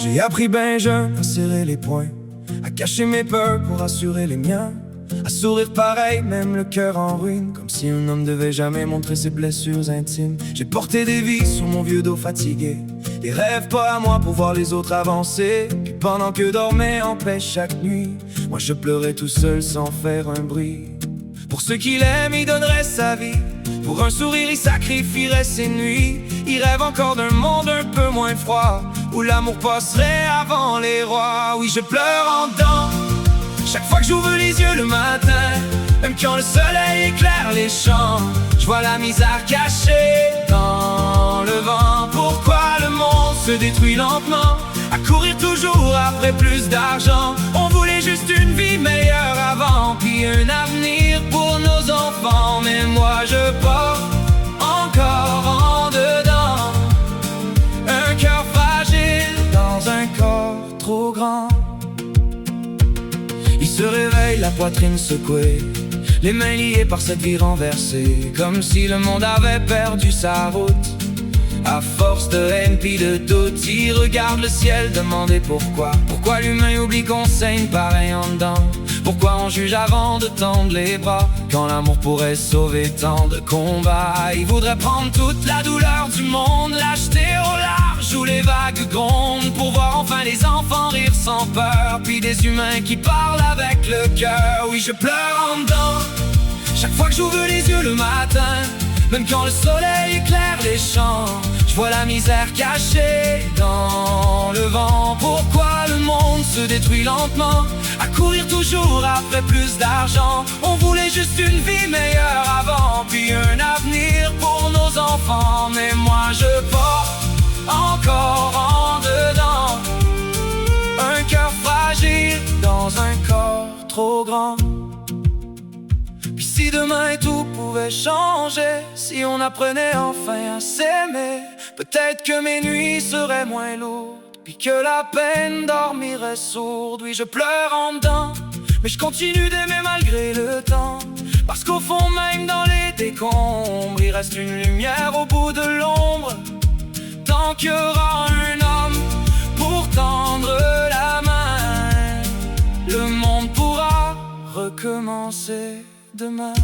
J'ai appris ben jeune à serrer les poings, à cacher mes peurs pour assurer les miens, à sourire pareil, même le cœur en ruine, comme si un homme devait jamais montrer ses blessures intimes. J'ai porté des vies sur mon vieux dos fatigué, des rêves pas à moi pour voir les autres avancer. Puis pendant que dormait en paix chaque nuit, moi je pleurais tout seul sans faire un bruit. Pour ceux qu'il aime, il donnerait sa vie, pour un sourire, il sacrifierait ses nuits. Il rêve encore d'un monde un peu moins froid, où l'amour passerait avant les rois. Oui, je pleure en dedans chaque fois que j'ouvre les yeux le matin, même quand le soleil éclaire les champs. Je vois la misère cachée dans le vent. Pourquoi le monde se détruit lentement, à courir toujours après plus d'argent? On voulait juste une vie meilleure avant, puis un avenir pour nos enfants. Mais moi je porte encore en dedans un cœur fragile dans un corps trop grand. Il se réveille, la poitrine secouée, les mains liées par cette vie renversée, comme si le monde avait perdu sa route. À force de haine pis de doute, il regarde le ciel demander pourquoi. Pourquoi l'humain oublie qu'on saigne pareil en dedans? Pourquoi on juge avant de tendre les bras, quand l'amour pourrait sauver tant de combats? Il voudrait prendre toute la douleur du monde, l'acheter au large où les vagues grondent, pour voir enfin les enfants rire sans peur, puis des humains qui parlent avec le cœur. Oui, je pleure en dedans chaque fois que j'ouvre les yeux le matin, même quand le soleil éclaire les champs. Je vois la misère cachée dans le vent. Pourquoi le monde se détruit lentement, à courir toujours après plus d'argent? On voulait juste une vie meilleure avant, puis un avenir pour nos enfants. Mais moi je porte encore en dedans un cœur fragile dans un corps trop grand. Puis si demain tout pouvait changer, si on apprenait enfin à s'aimer, peut-être que mes nuits seraient moins lourdes, puis que la peine dormirait sourde. Oui, je pleure en dedans, mais je continue d'aimer malgré le temps, parce qu'au fond même dans les décombres, il reste une lumière au bout de l'ombre. Tant qu'il y aura un homme pour tendre la main, le monde pourra recommencer demain.